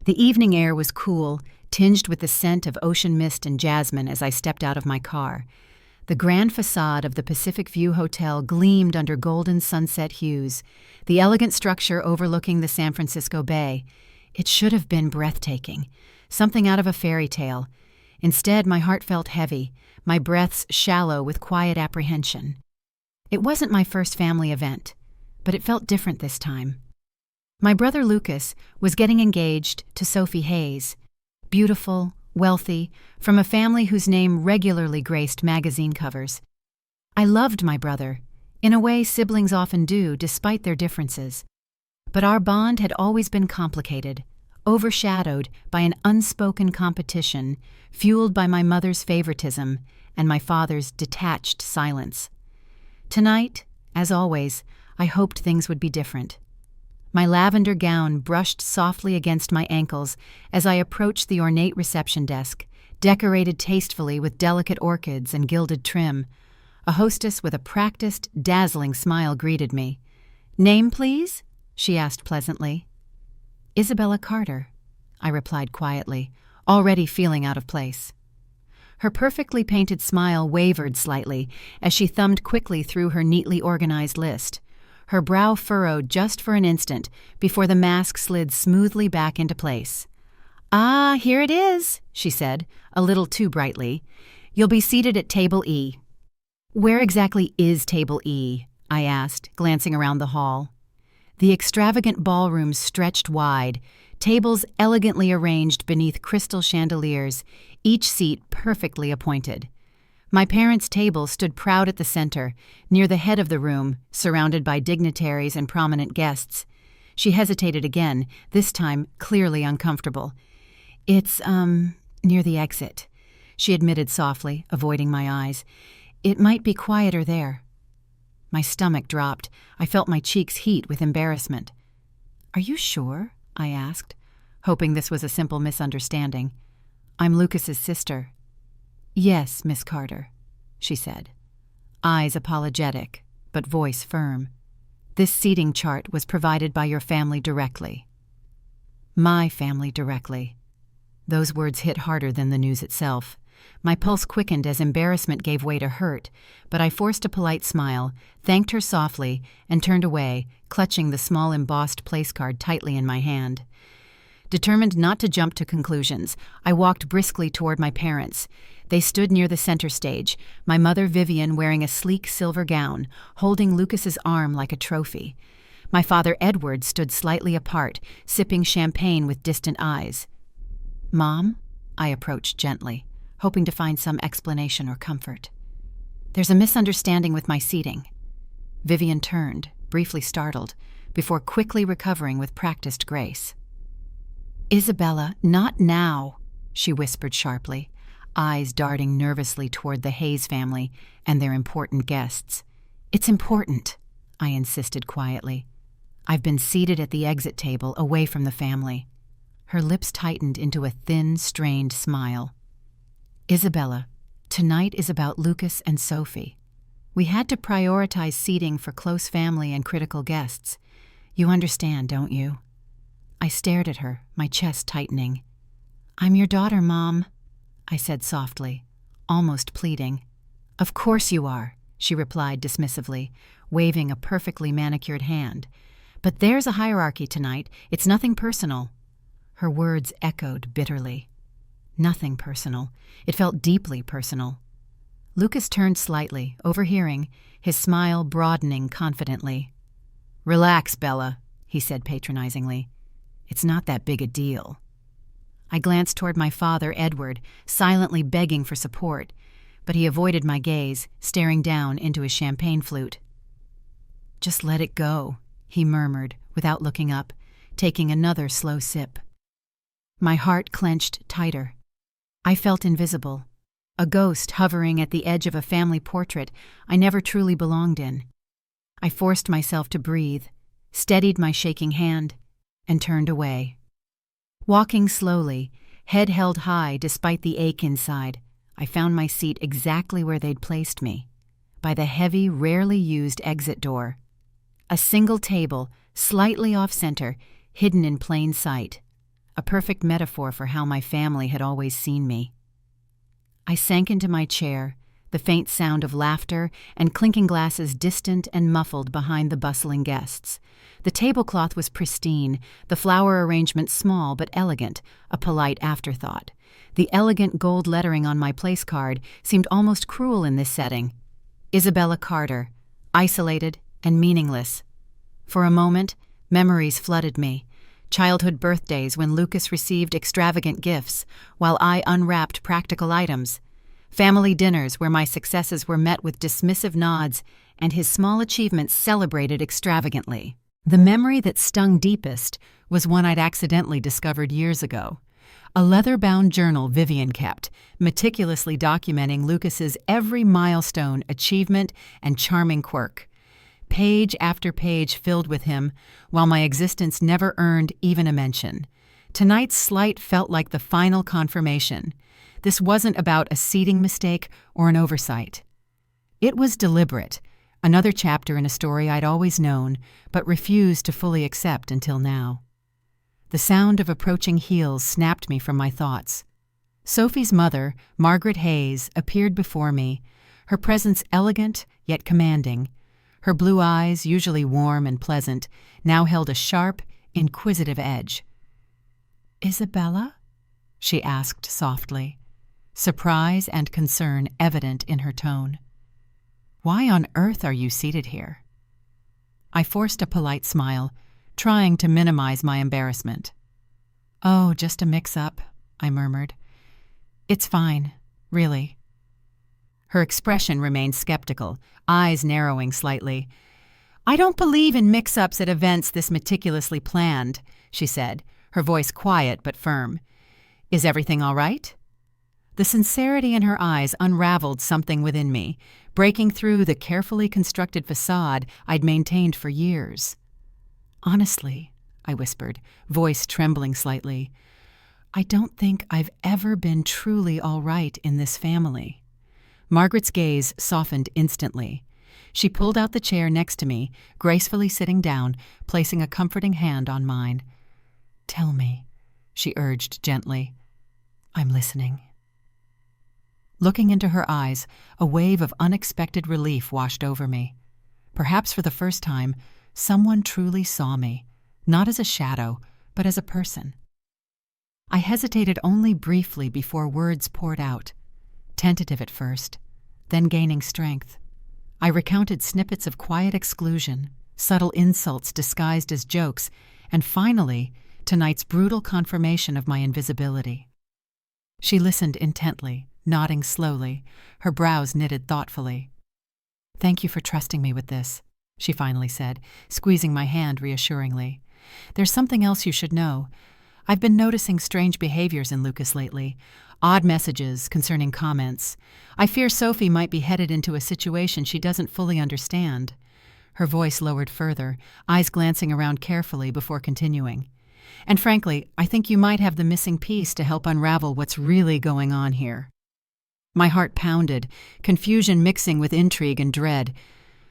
The evening air was cool, tinged with the scent of ocean mist and jasmine as I stepped out of my car. The grand facade of the Pacific View Hotel gleamed under golden sunset hues, the elegant structure overlooking the San Francisco Bay. It should have been breathtaking, something out of a fairy tale. Instead, my heart felt heavy, my breaths shallow with quiet apprehension. It wasn't my first family event, but it felt different this time. My brother Lucas was getting engaged to Sophie Hayes, beautiful, wealthy, from a family whose name regularly graced magazine covers. I loved my brother, in a way siblings often do despite their differences. But our bond had always been complicated, overshadowed by an unspoken competition, fueled by my mother's favoritism and my father's detached silence. Tonight, as always, I hoped things would be different. My lavender gown brushed softly against my ankles as I approached the ornate reception desk, decorated tastefully with delicate orchids and gilded trim. A hostess with a practiced, dazzling smile greeted me. "Name, please?" she asked pleasantly. "Isabella Carter," I replied quietly, already feeling out of place. Her perfectly painted smile wavered slightly as she thumbed quickly through her neatly organized list. Her brow furrowed just for an instant before the mask slid smoothly back into place. "Ah, here it is," she said, a little too brightly. "You'll be seated at Table E." "Where exactly is Table E?" I asked, glancing around the hall. The extravagant ballroom stretched wide, tables elegantly arranged beneath crystal chandeliers, each seat perfectly appointed. My parents' table stood proud at the center, near the head of the room, surrounded by dignitaries and prominent guests. She hesitated again, this time clearly uncomfortable. "It's, near the exit," she admitted softly, avoiding my eyes. "It might be quieter there." My stomach dropped. I felt my cheeks heat with embarrassment. "Are you sure?" I asked, hoping this was a simple misunderstanding. "I'm Lucas's sister." "Yes, Miss Carter," she said, eyes apologetic, but voice firm. "This seating chart was provided by your family directly." My family directly. Those words hit harder than the news itself. My pulse quickened as embarrassment gave way to hurt, but I forced a polite smile, thanked her softly, and turned away, clutching the small embossed place card tightly in my hand. Determined not to jump to conclusions, I walked briskly toward my parents. They stood near the center stage, my mother Vivian wearing a sleek silver gown, holding Lucas's arm like a trophy. My father Edward stood slightly apart, sipping champagne with distant eyes. "Mom?" I approached gently, hoping to find some explanation or comfort. "There's a misunderstanding with my seating." Vivian turned, briefly startled, before quickly recovering with practiced grace. "Isabella, not now," she whispered sharply, eyes darting nervously toward the Hayes family and their important guests. "It's important," I insisted quietly. "I've been seated at the exit table, away from the family." Her lips tightened into a thin, strained smile. "Isabella, tonight is about Lucas and Sophie. We had to prioritize seating for close family and critical guests. You understand, don't you?" I stared at her, my chest tightening. "I'm your daughter, Mom," I said softly, almost pleading. "Of course you are," she replied dismissively, waving a perfectly manicured hand. "But there's a hierarchy tonight. It's nothing personal." Her words echoed bitterly. Nothing personal. It felt deeply personal. Lucas turned slightly, overhearing, his smile broadening confidently. "Relax, Bella," he said patronizingly. "It's not that big a deal." I glanced toward my father, Edward, silently begging for support, but he avoided my gaze, staring down into his champagne flute. "Just let it go," he murmured, without looking up, taking another slow sip. My heart clenched tighter. I felt invisible, a ghost hovering at the edge of a family portrait I never truly belonged in. I forced myself to breathe, steadied my shaking hand, and turned away. Walking slowly, head held high despite the ache inside, I found my seat exactly where they'd placed me, by the heavy, rarely used exit door. A single table, slightly off-center, hidden in plain sight. a perfect metaphor for how my family had always seen me. I sank into my chair, the faint sound of laughter and clinking glasses distant and muffled behind the bustling guests. The tablecloth was pristine, the flower arrangement small but elegant, a polite afterthought. The elegant gold lettering on my place card seemed almost cruel in this setting. Isabella Carter, isolated and meaningless. For a moment, memories flooded me. Childhood birthdays when Lucas received extravagant gifts, while I unwrapped practical items. Family dinners where my successes were met with dismissive nods and his small achievements celebrated extravagantly. The memory that stung deepest was one I'd accidentally discovered years ago. A leather-bound journal Vivian kept, meticulously documenting Lucas's every milestone, achievement, and charming quirk. Page after page filled with him, while my existence never earned even a mention. Tonight's slight felt like the final confirmation. This wasn't about a seating mistake or an oversight. It was deliberate, another chapter in a story I'd always known, but refused to fully accept until now. The sound of approaching heels snapped me from my thoughts. Sophie's mother, Margaret Hayes, appeared before me, her presence elegant yet commanding. Her blue eyes, usually warm and pleasant, now held a sharp, inquisitive edge. "Isabella?" she asked softly, surprise and concern evident in her tone. "Why on earth are you seated here?" I forced a polite smile, trying to minimize my embarrassment. "Oh, just a mix-up," I murmured. "It's fine, really." Her expression remained skeptical, eyes narrowing slightly. "I don't believe in mix-ups at events this meticulously planned," she said, her voice quiet but firm. "Is everything all right?" The sincerity in her eyes unraveled something within me, breaking through the carefully constructed facade I'd maintained for years. "Honestly," I whispered, voice trembling slightly, "I don't think I've ever been truly all right in this family." Margaret's gaze softened instantly. She pulled out the chair next to me, gracefully sitting down, placing a comforting hand on mine. "Tell me," she urged gently. "I'm listening." Looking into her eyes, a wave of unexpected relief washed over me. Perhaps for the first time, someone truly saw me, not as a shadow, but as a person. I hesitated only briefly before words poured out. Tentative at first, then gaining strength. I recounted snippets of quiet exclusion, subtle insults disguised as jokes, and finally, tonight's brutal confirmation of my invisibility. She listened intently, nodding slowly, her brows knitted thoughtfully. "Thank you for trusting me with this," she finally said, squeezing my hand reassuringly. "There's something else you should know. I've been noticing strange behaviors in Lucas lately. Odd messages concerning comments. I fear Sophie might be headed into a situation she doesn't fully understand." Her voice lowered further, eyes glancing around carefully before continuing. "And frankly, I think you might have the missing piece to help unravel what's really going on here." My heart pounded, confusion mixing with intrigue and dread.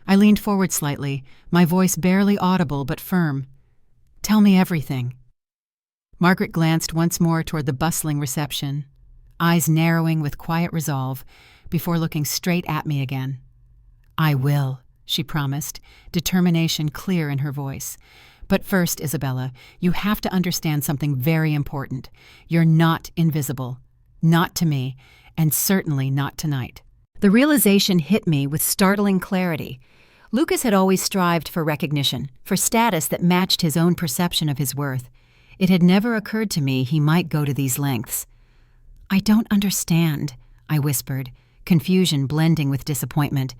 I leaned forward slightly, my voice barely audible but firm. "Tell me everything." Margaret glanced once more toward the bustling reception, eyes narrowing with quiet resolve, before looking straight at me again. "I will," she promised, determination clear in her voice. "But first, Isabella, you have to understand something very important. You're not invisible. Not to me, and certainly not tonight." The realization hit me with startling clarity. Lucas had always strived for recognition, for status that matched his own perception of his worth. It had never occurred to me he might go to these lengths. "I don't understand," I whispered, confusion blending with disappointment.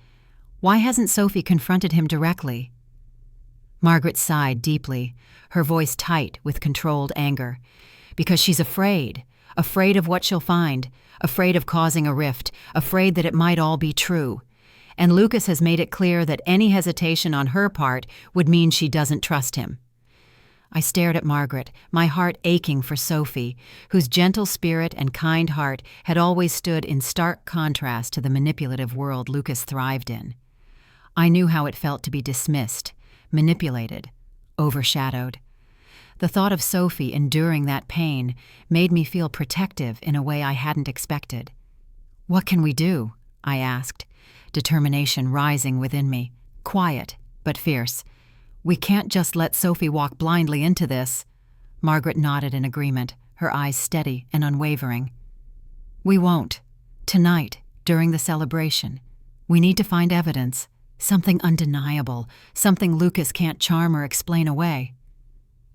"Why hasn't Sophie confronted him directly?" Margaret sighed deeply, her voice tight with controlled anger. "Because she's afraid of what she'll find, afraid of causing a rift, afraid that it might all be true. And Lucas has made it clear that any hesitation on her part would mean she doesn't trust him." I stared at Margaret, my heart aching for Sophie, whose gentle spirit and kind heart had always stood in stark contrast to the manipulative world Lucas thrived in. I knew how it felt to be dismissed, manipulated, overshadowed. The thought of Sophie enduring that pain made me feel protective in a way I hadn't expected. "What can we do?" I asked, determination rising within me, quiet but fierce. "We can't just let Sophie walk blindly into this." Margaret nodded in agreement, her eyes steady and unwavering. "We won't. Tonight, during the celebration, we need to find evidence, something undeniable, something Lucas can't charm or explain away."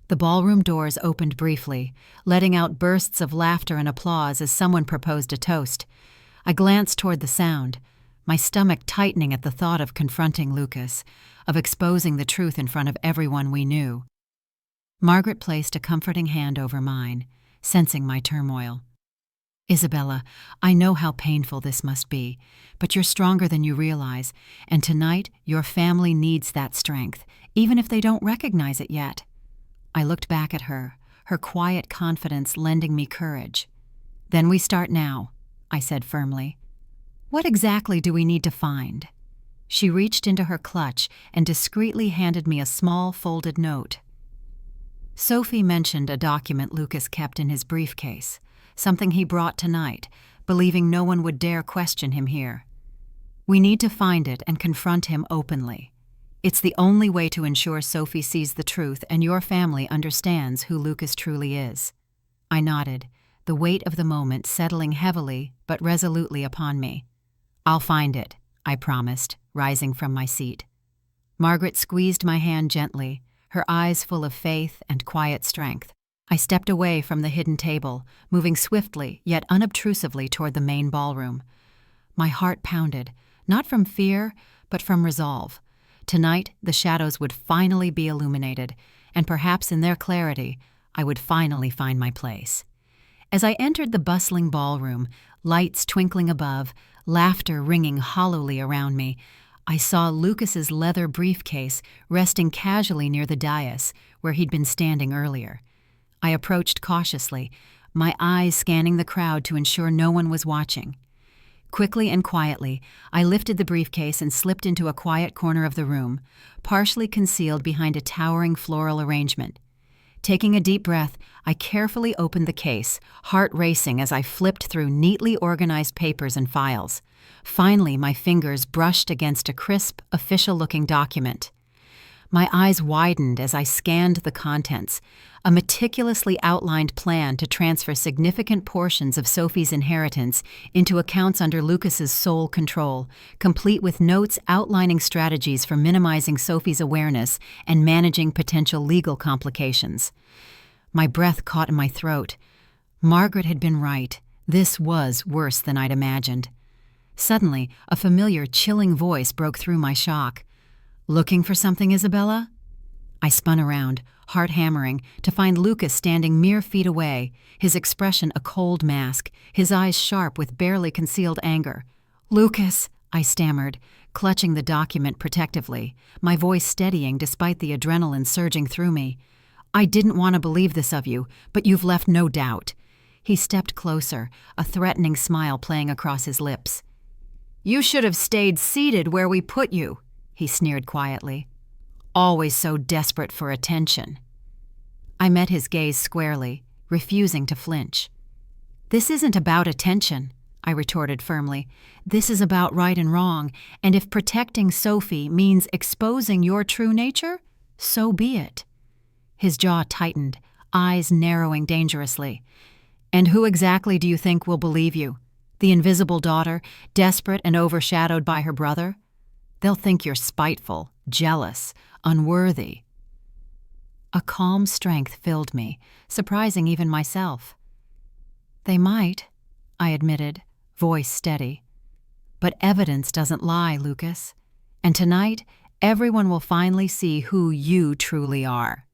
The ballroom doors opened briefly, letting out bursts of laughter and applause as someone proposed a toast. I glanced toward the sound, my stomach tightening at the thought of confronting Lucas, of exposing the truth in front of everyone we knew. Margaret placed a comforting hand over mine, sensing my turmoil. "Isabella, I know how painful this must be, but you're stronger than you realize, and tonight your family needs that strength, even if they don't recognize it yet." I looked back at her, her quiet confidence lending me courage. "Then we start now," I said firmly. "What exactly do we need to find?" She reached into her clutch and discreetly handed me a small folded note. Sophie mentioned a document Lucas kept in his briefcase, something he brought tonight, believing no one would dare question him here. "We need to find it and confront him openly. It's the only way to ensure Sophie sees the truth and your family understands who Lucas truly is." I nodded, the weight of the moment settling heavily but resolutely upon me. "I'll find it," I promised, rising from my seat. Margaret squeezed my hand gently, her eyes full of faith and quiet strength. I stepped away from the hidden table, moving swiftly yet unobtrusively toward the main ballroom. My heart pounded, not from fear, but from resolve. Tonight, the shadows would finally be illuminated, and perhaps in their clarity, I would finally find my place. As I entered the bustling ballroom, lights twinkling above, laughter ringing hollowly around me, I saw Lucas's leather briefcase resting casually near the dais where he'd been standing earlier. I approached cautiously, my eyes scanning the crowd to ensure no one was watching. Quickly and quietly, I lifted the briefcase and slipped into a quiet corner of the room, partially concealed behind a towering floral arrangement. Taking a deep breath, I carefully opened the case, heart racing as I flipped through neatly organized papers and files. Finally, my fingers brushed against a crisp, official-looking document. My eyes widened as I scanned the contents, a meticulously outlined plan to transfer significant portions of Sophie's inheritance into accounts under Lucas's sole control, complete with notes outlining strategies for minimizing Sophie's awareness and managing potential legal complications. My breath caught in my throat. Margaret had been right. This was worse than I'd imagined. Suddenly, a familiar, chilling voice broke through my shock. "Looking for something, Isabella?" I spun around, heart hammering, to find Lucas standing mere feet away, his expression a cold mask, his eyes sharp with barely concealed anger. "Lucas," I stammered, clutching the document protectively, my voice steadying despite the adrenaline surging through me. "I didn't want to believe this of you, but you've left no doubt." He stepped closer, a threatening smile playing across his lips. "You should have stayed seated where we put you," he sneered quietly. "Always so desperate for attention." I met his gaze squarely, refusing to flinch. "This isn't about attention," I retorted firmly. "This is about right and wrong, and if protecting Sophie means exposing your true nature, so be it." His jaw tightened, eyes narrowing dangerously. "And who exactly do you think will believe you? The invisible daughter, desperate and overshadowed by her brother? They'll think you're spiteful, jealous, unworthy." A calm strength filled me, surprising even myself. "They might," I admitted, voice steady. "But evidence doesn't lie, Lucas. And tonight, everyone will finally see who you truly are."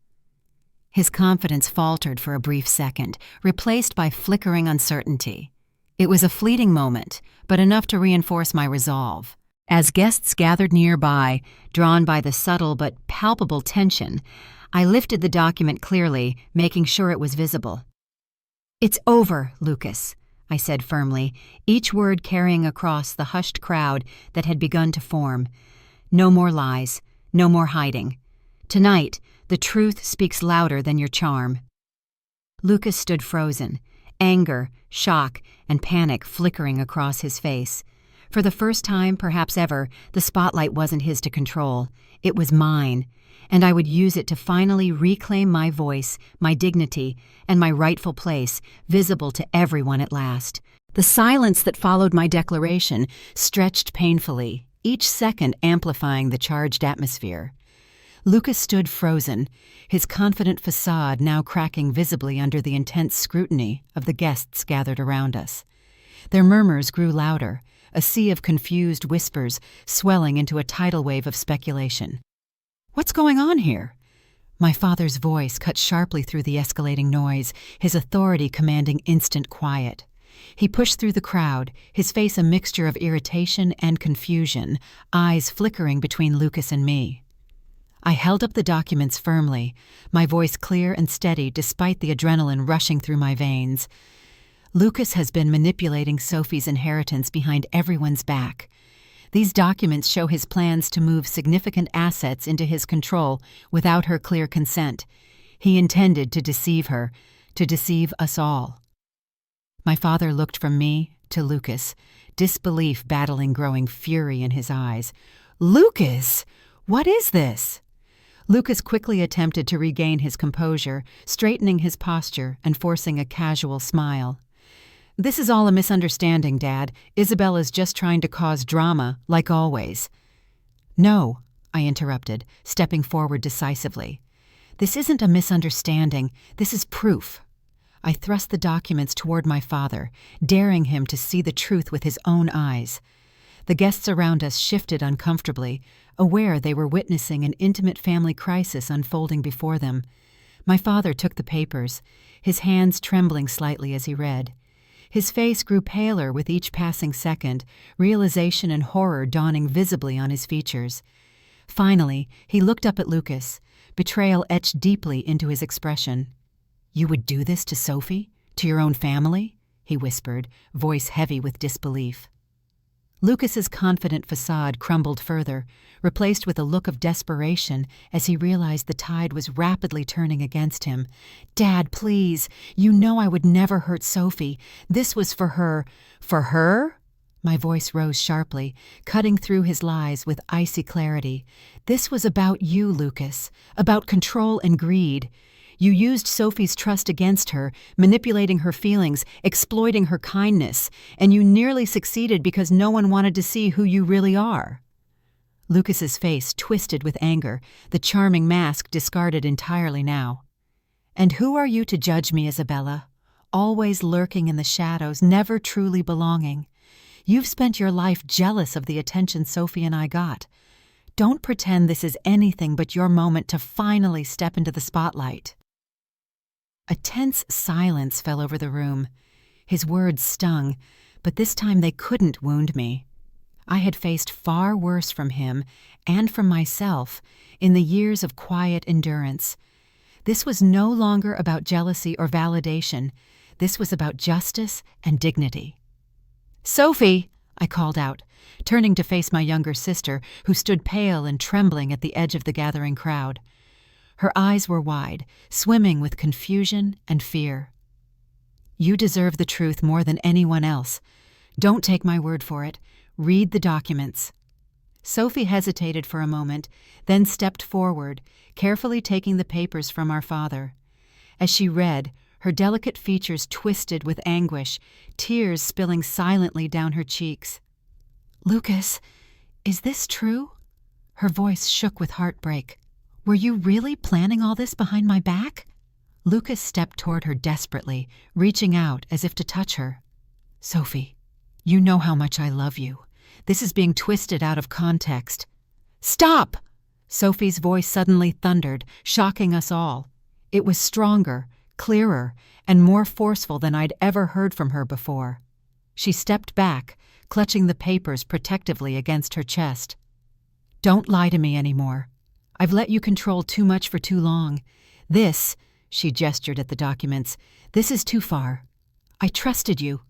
His confidence faltered for a brief second, replaced by flickering uncertainty. It was a fleeting moment, but enough to reinforce my resolve. As guests gathered nearby, drawn by the subtle but palpable tension, I lifted the document clearly, making sure it was visible. "It's over, Lucas," I said firmly, each word carrying across the hushed crowd that had begun to form. "No more lies, no more hiding. Tonight, the truth speaks louder than your charm." Lucas stood frozen, anger, shock, and panic flickering across his face. For the first time, perhaps ever, the spotlight wasn't his to control. It was mine, and I would use it to finally reclaim my voice, my dignity, and my rightful place, visible to everyone at last. The silence that followed my declaration stretched painfully, each second amplifying the charged atmosphere. Lucas stood frozen, his confident facade now cracking visibly under the intense scrutiny of the guests gathered around us. Their murmurs grew louder, a sea of confused whispers swelling into a tidal wave of speculation. "What's going on here?" My father's voice cut sharply through the escalating noise, his authority commanding instant quiet. He pushed through the crowd, his face a mixture of irritation and confusion, eyes flickering between Lucas and me. I held up the documents firmly, my voice clear and steady despite the adrenaline rushing through my veins. "Lucas has been manipulating Sophie's inheritance behind everyone's back. These documents show his plans to move significant assets into his control without her clear consent. He intended to deceive her, to deceive us all." My father looked from me to Lucas, disbelief battling growing fury in his eyes. "Lucas, what is this?" Lucas quickly attempted to regain his composure, straightening his posture and forcing a casual smile. "This is all a misunderstanding, Dad. Isabella's just trying to cause drama, like always." "No," I interrupted, stepping forward decisively. "This isn't a misunderstanding. This is proof." I thrust the documents toward my father, daring him to see the truth with his own eyes. The guests around us shifted uncomfortably, aware they were witnessing an intimate family crisis unfolding before them. My father took the papers, his hands trembling slightly as he read. His face grew paler with each passing second, realization and horror dawning visibly on his features. Finally, he looked up at Lucas, betrayal etched deeply into his expression. "You would do this to Sophie? To your own family?" he whispered, voice heavy with disbelief. Lucas's confident facade crumbled further, replaced with a look of desperation as he realized the tide was rapidly turning against him. "Dad, please, you know I would never hurt Sophie. This was for her." "For her?" My voice rose sharply, cutting through his lies with icy clarity. "This was about you, Lucas, about control and greed. You used Sophie's trust against her, manipulating her feelings, exploiting her kindness, and you nearly succeeded because no one wanted to see who you really are." Lucas's face twisted with anger, the charming mask discarded entirely now. "And who are you to judge me, Isabella? Always lurking in the shadows, never truly belonging. You've spent your life jealous of the attention Sophie and I got. Don't pretend this is anything but your moment to finally step into the spotlight." A tense silence fell over the room. His words stung, but this time they couldn't wound me. I had faced far worse from him and from myself in the years of quiet endurance. This was no longer about jealousy or validation. This was about justice and dignity. "Sophie!" I called out, turning to face my younger sister, who stood pale and trembling at the edge of the gathering crowd. Her eyes were wide, swimming with confusion and fear. "You deserve the truth more than anyone else. Don't take my word for it. Read the documents." Sophie hesitated for a moment, then stepped forward, carefully taking the papers from our father. As she read, her delicate features twisted with anguish, tears spilling silently down her cheeks. "Lucas, is this true?" Her voice shook with heartbreak. "Were you really planning all this behind my back?" Lucas stepped toward her desperately, reaching out as if to touch her. "Sophie, you know how much I love you. This is being twisted out of context." "Stop!" Sophie's voice suddenly thundered, shocking us all. It was stronger, clearer, and more forceful than I'd ever heard from her before. She stepped back, clutching the papers protectively against her chest. "Don't lie to me anymore. I've let you control too much for too long. This," she gestured at the documents, "this is too far. I trusted you."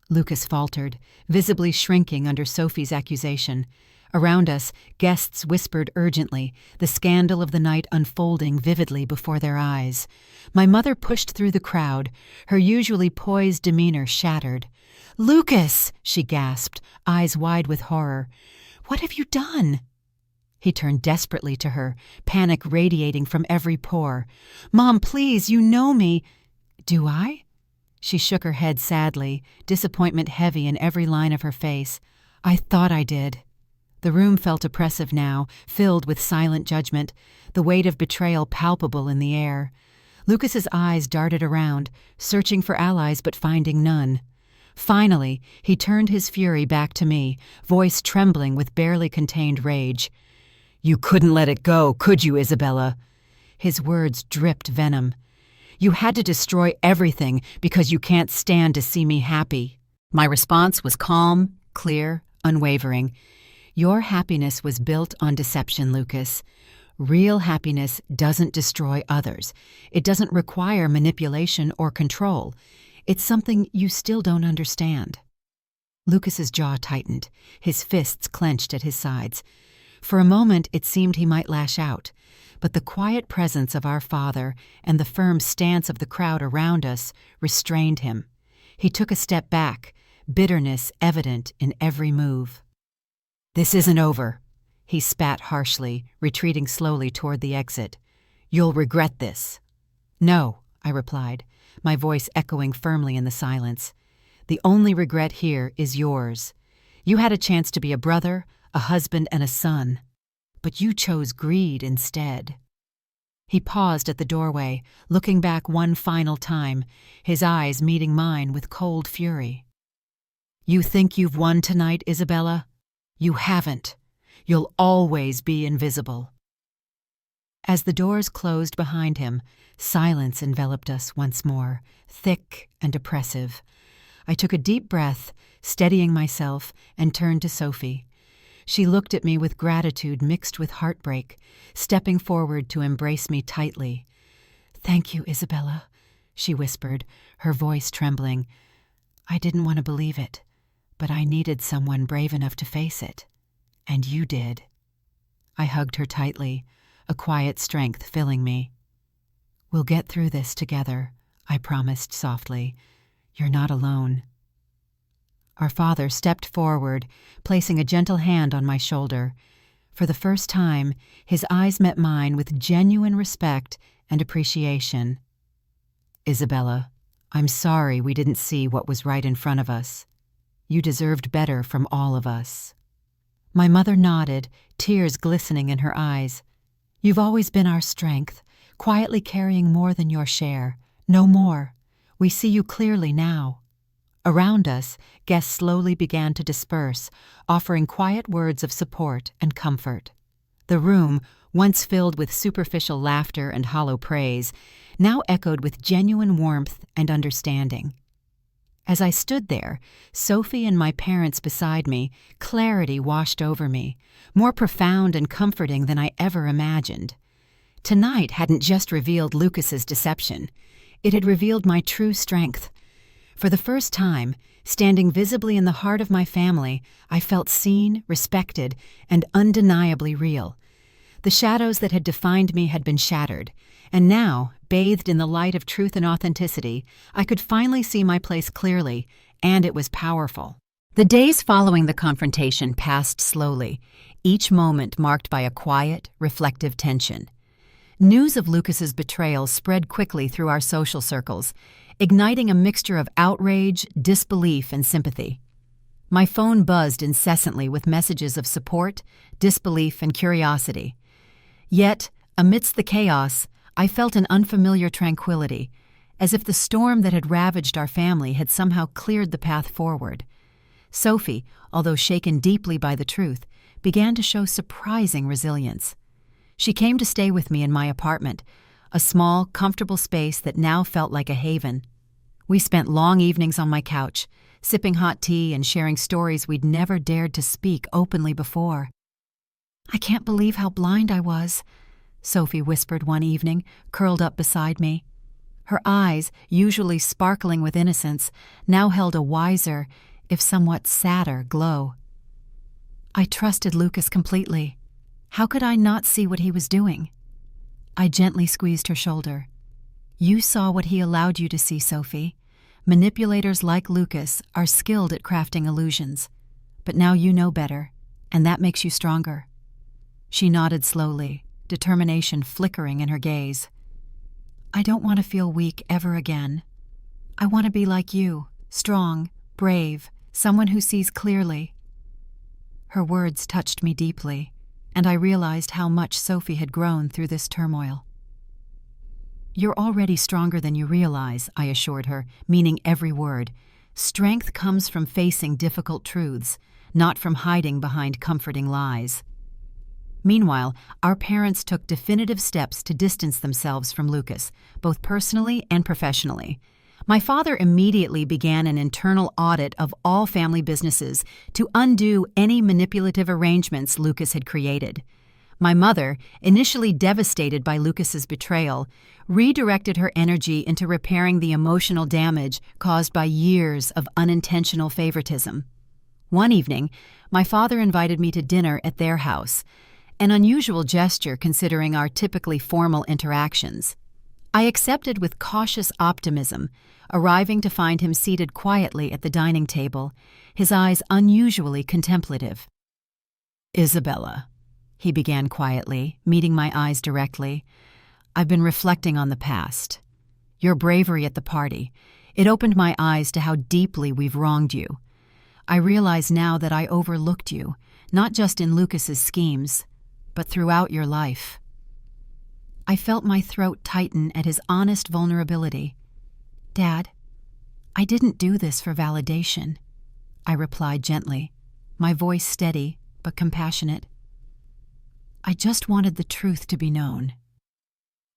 Lucas faltered, visibly shrinking under Sophie's accusation. Around us, guests whispered urgently, the scandal of the night unfolding vividly before their eyes. My mother pushed through the crowd, her usually poised demeanor shattered. "Lucas!" she gasped, eyes wide with horror. "What have you done?" He turned desperately to her, panic radiating from every pore. "Mom, please, you know me." "Do I?" She shook her head sadly, disappointment heavy in every line of her face. "I thought I did." The room felt oppressive now, filled with silent judgment, the weight of betrayal palpable in the air. Lucas's eyes darted around, searching for allies but finding none. Finally, he turned his fury back to me, voice trembling with barely contained rage. "You couldn't let it go, could you, Isabella?" His words dripped venom. "You had to destroy everything because you can't stand to see me happy." My response was calm, clear, unwavering. "Your happiness was built on deception, Lucas. Real happiness doesn't destroy others. It doesn't require manipulation or control. It's something you still don't understand." Lucas's jaw tightened, his fists clenched at his sides. For a moment it seemed he might lash out, but the quiet presence of our father and the firm stance of the crowd around us restrained him. He took a step back, bitterness evident in every move. "This isn't over," he spat harshly, retreating slowly toward the exit. "You'll regret this." "No," I replied, my voice echoing firmly in the silence. "The only regret here is yours. You had a chance to be a brother, a husband, and a son, but you chose greed instead." He paused at the doorway, looking back one final time, his eyes meeting mine with cold fury. "You think you've won tonight, Isabella? You haven't. You'll always be invisible." As the doors closed behind him, silence enveloped us once more, thick and oppressive. I took a deep breath, steadying myself, and turned to Sophie. She looked at me with gratitude mixed with heartbreak, stepping forward to embrace me tightly. "Thank you, Isabella," she whispered, her voice trembling. "I didn't want to believe it, but I needed someone brave enough to face it. And you did." I hugged her tightly, a quiet strength filling me. "We'll get through this together," I promised softly. "You're not alone." Our father stepped forward, placing a gentle hand on my shoulder. For the first time, his eyes met mine with genuine respect and appreciation. "Isabella, I'm sorry we didn't see what was right in front of us. You deserved better from all of us." My mother nodded, tears glistening in her eyes. "You've always been our strength, quietly carrying more than your share. No more. We see you clearly now." Around us, guests slowly began to disperse, offering quiet words of support and comfort. The room, once filled with superficial laughter and hollow praise, now echoed with genuine warmth and understanding. As I stood there, Sophie and my parents beside me, clarity washed over me, more profound and comforting than I ever imagined. Tonight hadn't just revealed Lucas's deception. It had revealed my true strength. For the first time, standing visibly in the heart of my family, I felt seen, respected, and undeniably real. The shadows that had defined me had been shattered, and now, bathed in the light of truth and authenticity, I could finally see my place clearly, and it was powerful. The days following the confrontation passed slowly, each moment marked by a quiet, reflective tension. News of Lucas's betrayal spread quickly through our social circles, igniting a mixture of outrage, disbelief, and sympathy. My phone buzzed incessantly with messages of support, disbelief, and curiosity. Yet, amidst the chaos, I felt an unfamiliar tranquility, as if the storm that had ravaged our family had somehow cleared the path forward. Sophie, although shaken deeply by the truth, began to show surprising resilience. She came to stay with me in my apartment, a small, comfortable space that now felt like a haven. We spent long evenings on my couch, sipping hot tea and sharing stories we'd never dared to speak openly before. "I can't believe how blind I was," Sophie whispered one evening, curled up beside me. Her eyes, usually sparkling with innocence, now held a wiser, if somewhat sadder, glow. I trusted Lucas completely. How could I not see what he was doing? I gently squeezed her shoulder. You saw what he allowed you to see, Sophie. Manipulators like Lucas are skilled at crafting illusions. But now you know better, and that makes you stronger. She nodded slowly, determination flickering in her gaze. I don't want to feel weak ever again. I want to be like you, strong, brave, someone who sees clearly. Her words touched me deeply, and I realized how much Sophie had grown through this turmoil. You're already stronger than you realize, I assured her, meaning every word. Strength comes from facing difficult truths, not from hiding behind comforting lies. Meanwhile, our parents took definitive steps to distance themselves from Lucas, both personally and professionally. My father immediately began an internal audit of all family businesses to undo any manipulative arrangements Lucas had created. My mother, initially devastated by Lucas's betrayal, redirected her energy into repairing the emotional damage caused by years of unintentional favoritism. One evening, my father invited me to dinner at their house, an unusual gesture considering our typically formal interactions. I accepted with cautious optimism, arriving to find him seated quietly at the dining table, his eyes unusually contemplative. Isabella, he began quietly, meeting my eyes directly. I've been reflecting on the past. Your bravery at the party. It opened my eyes to how deeply we've wronged you. I realize now that I overlooked you, not just in Lucas's schemes, but throughout your life. I felt my throat tighten at his honest vulnerability. Dad, I didn't do this for validation, I replied gently, my voice steady but compassionate. I just wanted the truth to be known.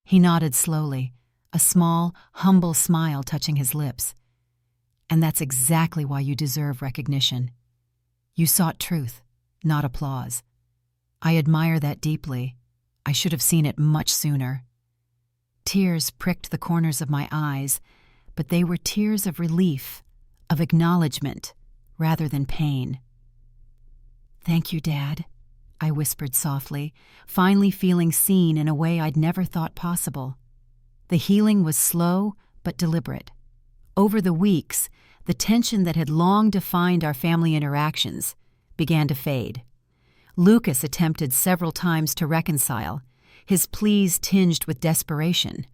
He nodded slowly, a small, humble smile touching his lips. And that's exactly why you deserve recognition. You sought truth, not applause. I admire that deeply. I should have seen it much sooner. Tears pricked the corners of my eyes, but they were tears of relief, of acknowledgement, rather than pain. Thank you, Dad, I whispered softly, finally feeling seen in a way I'd never thought possible. The healing was slow but deliberate. Over the weeks, the tension that had long defined our family interactions began to fade. Lucas attempted several times to reconcile, his pleas tinged with desperation,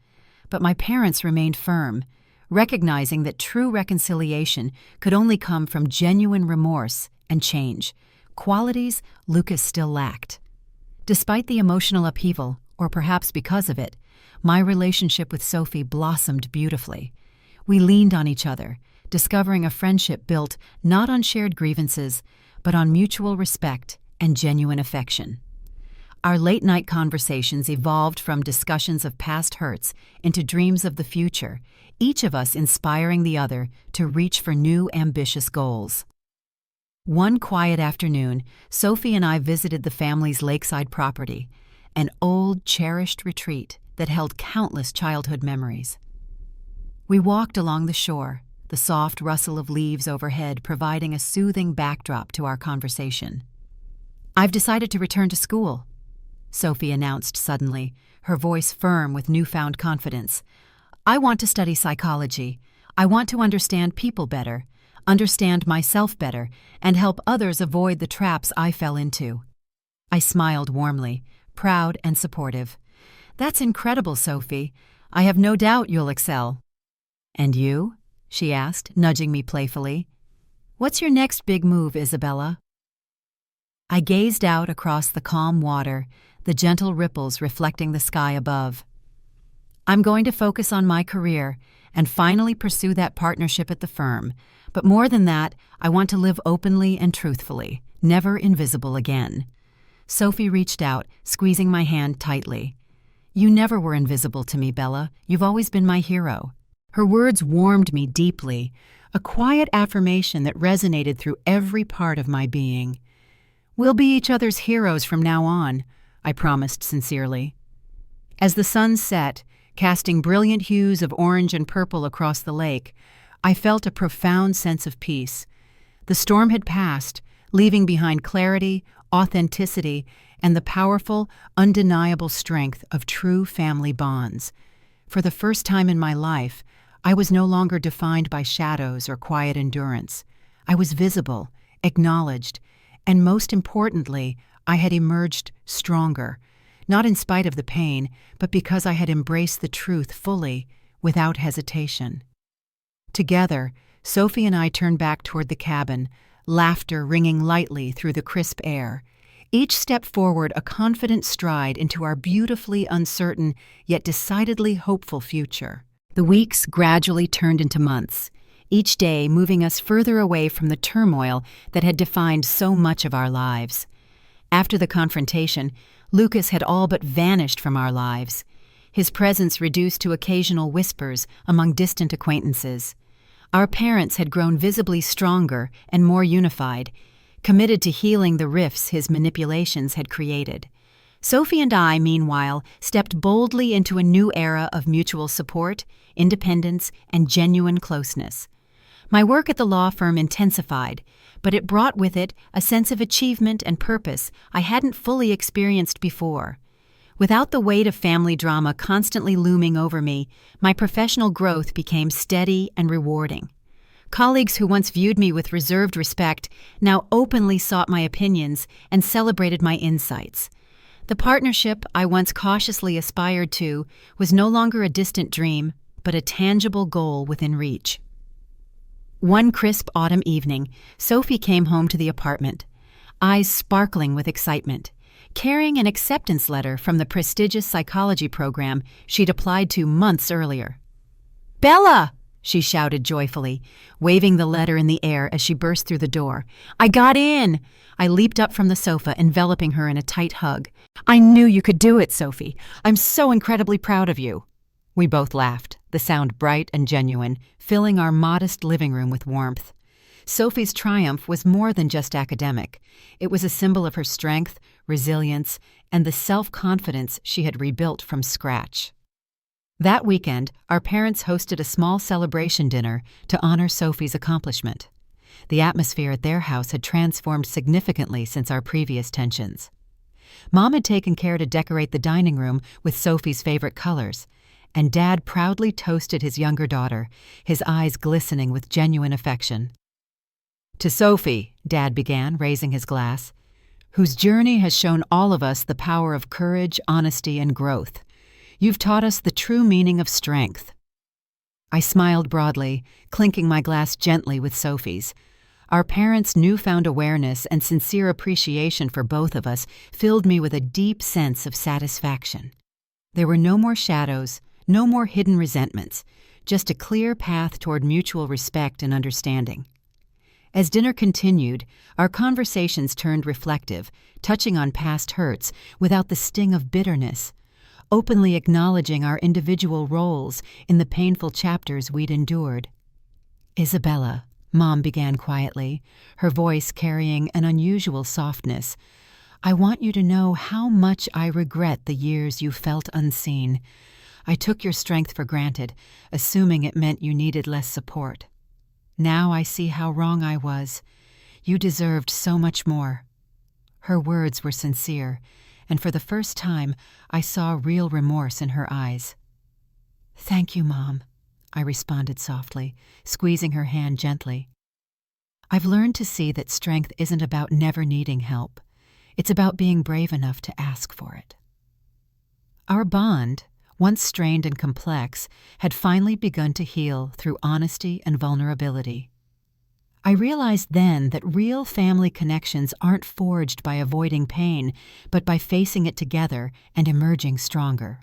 but my parents remained firm, recognizing that true reconciliation could only come from genuine remorse and change, qualities Lucas still lacked. Despite the emotional upheaval, or perhaps because of it, my relationship with Sophie blossomed beautifully. We leaned on each other, discovering a friendship built not on shared grievances, but on mutual respect and genuine affection. Our late-night conversations evolved from discussions of past hurts into dreams of the future, each of us inspiring the other to reach for new, ambitious goals. One quiet afternoon, Sophie and I visited the family's lakeside property, an old, cherished retreat that held countless childhood memories. We walked along the shore, the soft rustle of leaves overhead providing a soothing backdrop to our conversation. I've decided to return to school, Sophie announced suddenly, her voice firm with newfound confidence. I want to study psychology. I want to understand people better, understand myself better, and help others avoid the traps I fell into. I smiled warmly, proud and supportive. That's incredible, Sophie. I have no doubt you'll excel. And you? She asked, nudging me playfully. What's your next big move, Isabella? I gazed out across the calm water, the gentle ripples reflecting the sky above. I'm going to focus on my career and finally pursue that partnership at the firm. But more than that, I want to live openly and truthfully, never invisible again. Sophie reached out, squeezing my hand tightly. You never were invisible to me, Bella. You've always been my hero. Her words warmed me deeply, a quiet affirmation that resonated through every part of my being. We'll be each other's heroes from now on, I promised sincerely. As the sun set, casting brilliant hues of orange and purple across the lake, I felt a profound sense of peace. The storm had passed, leaving behind clarity, authenticity, and the powerful, undeniable strength of true family bonds. For the first time in my life, I was no longer defined by shadows or quiet endurance. I was visible, acknowledged, and most importantly, I had emerged stronger, not in spite of the pain, but because I had embraced the truth fully, without hesitation. Together, Sophie and I turned back toward the cabin, laughter ringing lightly through the crisp air. Each step forward a confident stride into our beautifully uncertain, yet decidedly hopeful future. The weeks gradually turned into months, each day moving us further away from the turmoil that had defined so much of our lives. After the confrontation, Lucas had all but vanished from our lives, his presence reduced to occasional whispers among distant acquaintances. Our parents had grown visibly stronger and more unified, committed to healing the rifts his manipulations had created. Sophie and I, meanwhile, stepped boldly into a new era of mutual support, independence, and genuine closeness. My work at the law firm intensified, but it brought with it a sense of achievement and purpose I hadn't fully experienced before. Without the weight of family drama constantly looming over me, my professional growth became steady and rewarding. Colleagues who once viewed me with reserved respect now openly sought my opinions and celebrated my insights. The partnership I once cautiously aspired to was no longer a distant dream, but a tangible goal within reach. One crisp autumn evening, Sophie came home to the apartment, eyes sparkling with excitement, carrying an acceptance letter from the prestigious psychology program she'd applied to months earlier. "Bella!" she shouted joyfully, waving the letter in the air as she burst through the door. "I got in!" I leaped up from the sofa, enveloping her in a tight hug. "I knew you could do it, Sophie. I'm so incredibly proud of you." We both laughed, the sound bright and genuine, filling our modest living room with warmth. Sophie's triumph was more than just academic. It was a symbol of her strength, resilience, and the self-confidence she had rebuilt from scratch. That weekend, our parents hosted a small celebration dinner to honor Sophie's accomplishment. The atmosphere at their house had transformed significantly since our previous tensions. Mom had taken care to decorate the dining room with Sophie's favorite colors, and Dad proudly toasted his younger daughter, his eyes glistening with genuine affection. "To Sophie," Dad began, raising his glass, "whose journey has shown all of us the power of courage, honesty, and growth. You've taught us the true meaning of strength." I smiled broadly, clinking my glass gently with Sophie's. Our parents' newfound awareness and sincere appreciation for both of us filled me with a deep sense of satisfaction. There were no more shadows, no more hidden resentments, just a clear path toward mutual respect and understanding. As dinner continued, our conversations turned reflective, touching on past hurts without the sting of bitterness, openly acknowledging our individual roles in the painful chapters we'd endured. "Isabella," Mom began quietly, her voice carrying an unusual softness, "I want you to know how much I regret the years you felt unseen. I took your strength for granted, assuming it meant you needed less support. Now I see how wrong I was. You deserved so much more." Her words were sincere, and for the first time I saw real remorse in her eyes. "Thank you, Mom," I responded softly, squeezing her hand gently. "I've learned to see that strength isn't about never needing help. It's about being brave enough to ask for it." Our bond, once strained and complex, had finally begun to heal through honesty and vulnerability. I realized then that real family connections aren't forged by avoiding pain, but by facing it together and emerging stronger.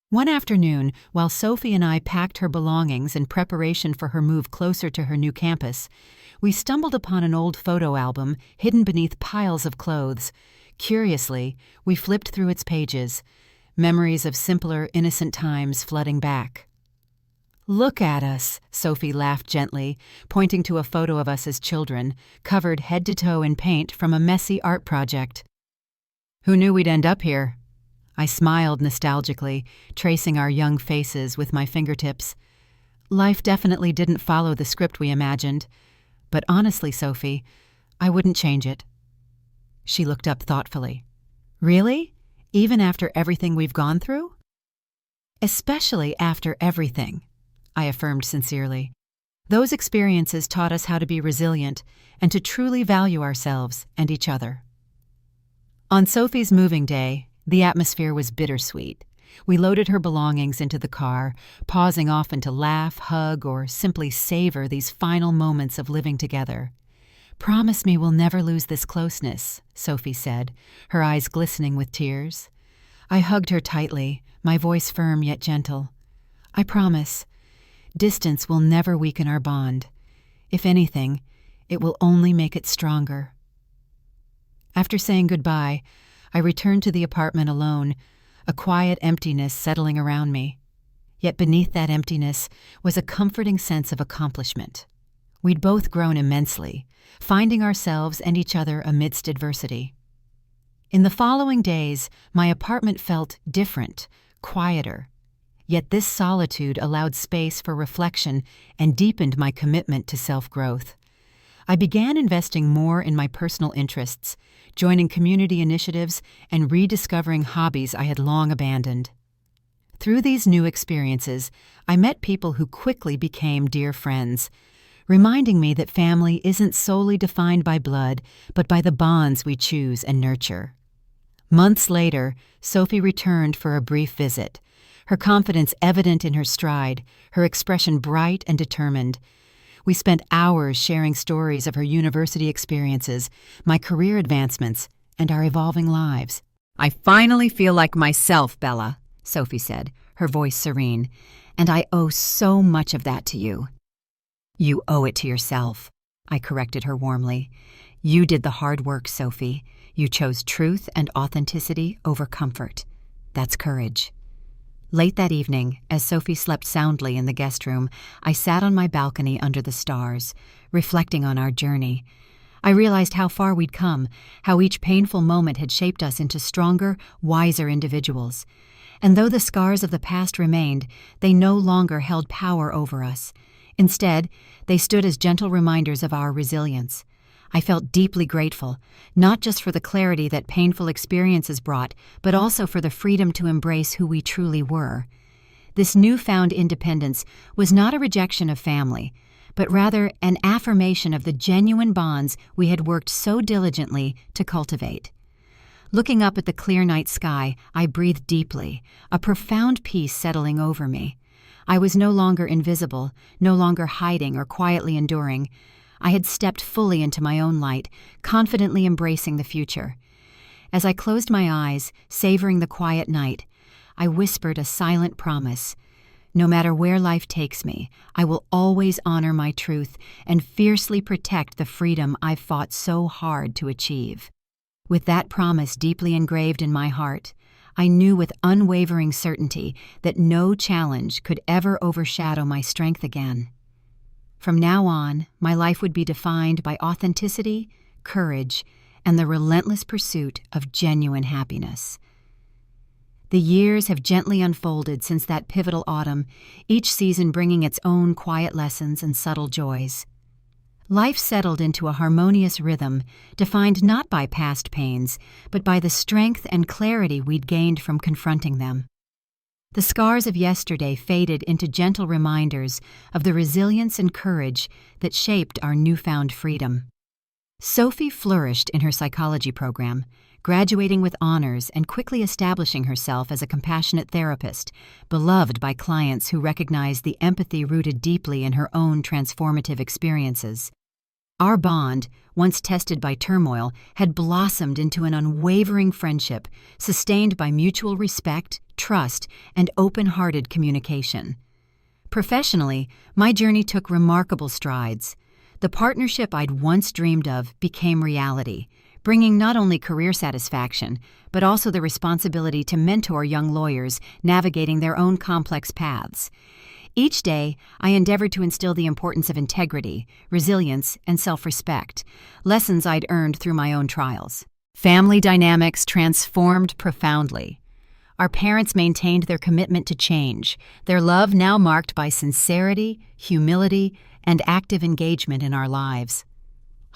One afternoon, while Sophie and I packed her belongings in preparation for her move closer to her new campus, we stumbled upon an old photo album hidden beneath piles of clothes. Curiously, we flipped through its pages, memories of simpler, innocent times flooding back. "Look at us," Sophie laughed gently, pointing to a photo of us as children, covered head to toe in paint from a messy art project. "Who knew we'd end up here?" I smiled nostalgically, tracing our young faces with my fingertips. Life definitely didn't follow the script we imagined. But honestly, Sophie, I wouldn't change it. She looked up thoughtfully. Really? Even after everything we've gone through? Especially after everything, I affirmed sincerely. Those experiences taught us how to be resilient and to truly value ourselves and each other. On Sophie's moving day, the atmosphere was bittersweet. We loaded her belongings into the car, pausing often to laugh, hug, or simply savor these final moments of living together. "Promise me we'll never lose this closeness," Sophie said, her eyes glistening with tears. I hugged her tightly, my voice firm yet gentle. "I promise. Distance will never weaken our bond. If anything, it will only make it stronger." After saying goodbye, I returned to the apartment alone, a quiet emptiness settling around me. Yet beneath that emptiness was a comforting sense of accomplishment. We'd both grown immensely, finding ourselves and each other amidst adversity. In the following days, my apartment felt different, quieter. Yet this solitude allowed space for reflection and deepened my commitment to self-growth. I began investing more in my personal interests, joining community initiatives and rediscovering hobbies I had long abandoned. Through these new experiences, I met people who quickly became dear friends, reminding me that family isn't solely defined by blood, but by the bonds we choose and nurture. Months later, Sophie returned for a brief visit, her confidence evident in her stride, her expression bright and determined. We spent hours sharing stories of her university experiences, my career advancements, and our evolving lives. "I finally feel like myself, Bella," Sophie said, her voice serene, "and I owe so much of that to you." "You owe it to yourself," I corrected her warmly. "You did the hard work, Sophie. You chose truth and authenticity over comfort. That's courage." Late that evening, as Sophie slept soundly in the guest room, I sat on my balcony under the stars, reflecting on our journey. I realized how far we'd come, how each painful moment had shaped us into stronger, wiser individuals. And though the scars of the past remained, they no longer held power over us. Instead, they stood as gentle reminders of our resilience. I felt deeply grateful, not just for the clarity that painful experiences brought, but also for the freedom to embrace who we truly were. This newfound independence was not a rejection of family, but rather an affirmation of the genuine bonds we had worked so diligently to cultivate. Looking up at the clear night sky, I breathed deeply, a profound peace settling over me. I was no longer invisible, no longer hiding or quietly enduring. I had stepped fully into my own light, confidently embracing the future. As I closed my eyes, savoring the quiet night, I whispered a silent promise. No matter where life takes me, I will always honor my truth and fiercely protect the freedom I've fought so hard to achieve. With that promise deeply engraved in my heart, I knew with unwavering certainty that no challenge could ever overshadow my strength again. From now on, my life would be defined by authenticity, courage, and the relentless pursuit of genuine happiness. The years have gently unfolded since that pivotal autumn, each season bringing its own quiet lessons and subtle joys. Life settled into a harmonious rhythm, defined not by past pains, but by the strength and clarity we'd gained from confronting them. The scars of yesterday faded into gentle reminders of the resilience and courage that shaped our newfound freedom. Sophie flourished in her psychology program, graduating with honors and quickly establishing herself as a compassionate therapist, beloved by clients who recognized the empathy rooted deeply in her own transformative experiences. Our bond, once tested by turmoil, had blossomed into an unwavering friendship, sustained by mutual respect, trust, and open-hearted communication. Professionally, my journey took remarkable strides. The partnership I'd once dreamed of became reality, bringing not only career satisfaction, but also the responsibility to mentor young lawyers navigating their own complex paths. Each day, I endeavored to instill the importance of integrity, resilience, and self-respect, lessons I'd earned through my own trials. Family dynamics transformed profoundly. Our parents maintained their commitment to change, their love now marked by sincerity, humility, and active engagement in our lives.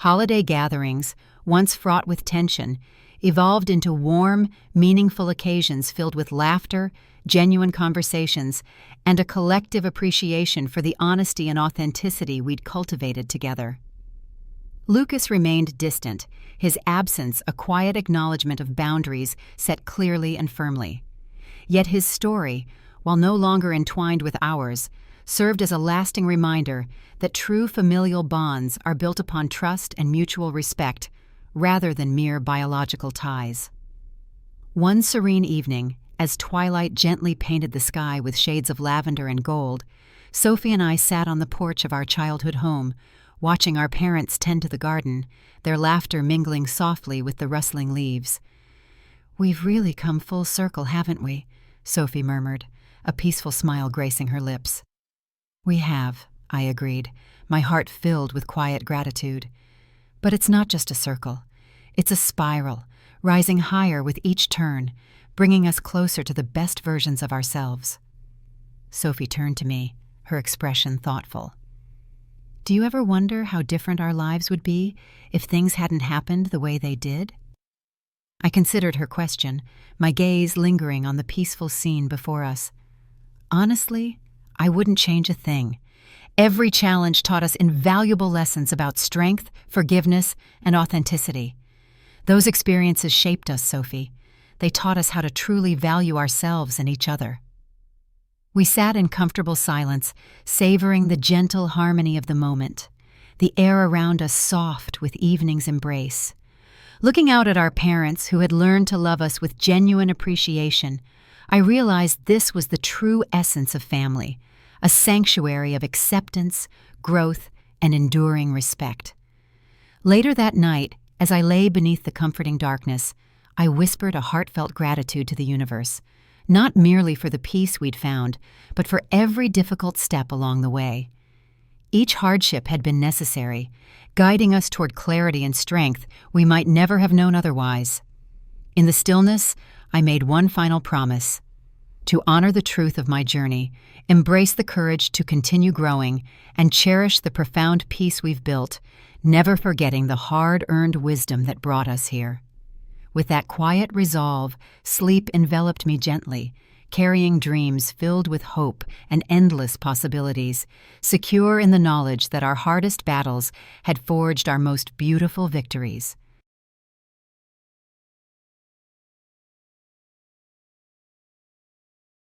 Holiday gatherings, once fraught with tension, evolved into warm, meaningful occasions filled with laughter, genuine conversations, and a collective appreciation for the honesty and authenticity we'd cultivated together. Lucas remained distant, his absence a quiet acknowledgement of boundaries set clearly and firmly. Yet his story, while no longer entwined with ours, served as a lasting reminder that true familial bonds are built upon trust and mutual respect, rather than mere biological ties. One serene evening, as twilight gently painted the sky with shades of lavender and gold, Sophie and I sat on the porch of our childhood home, watching our parents tend to the garden, their laughter mingling softly with the rustling leaves. "We've really come full circle, haven't we?" Sophie murmured, a peaceful smile gracing her lips. "We have," I agreed, my heart filled with quiet gratitude. "But it's not just a circle. It's a spiral, rising higher with each turn, bringing us closer to the best versions of ourselves." Sophie turned to me, her expression thoughtful. "Do you ever wonder how different our lives would be if things hadn't happened the way they did?" I considered her question, my gaze lingering on the peaceful scene before us. Honestly, I wouldn't change a thing. Every challenge taught us invaluable lessons about strength, forgiveness, and authenticity. Those experiences shaped us, Sophie. They taught us how to truly value ourselves and each other. We sat in comfortable silence, savoring the gentle harmony of the moment, the air around us soft with evening's embrace. Looking out at our parents who had learned to love us with genuine appreciation, I realized this was the true essence of family, a sanctuary of acceptance, growth, and enduring respect. Later that night, as I lay beneath the comforting darkness, I whispered a heartfelt gratitude to the universe, not merely for the peace we'd found, but for every difficult step along the way. Each hardship had been necessary, guiding us toward clarity and strength we might never have known otherwise. In the stillness, I made one final promise: to honor the truth of my journey, embrace the courage to continue growing, and cherish the profound peace we've built, never forgetting the hard-earned wisdom that brought us here. With that quiet resolve, sleep enveloped me gently, carrying dreams filled with hope and endless possibilities, secure in the knowledge that our hardest battles had forged our most beautiful victories.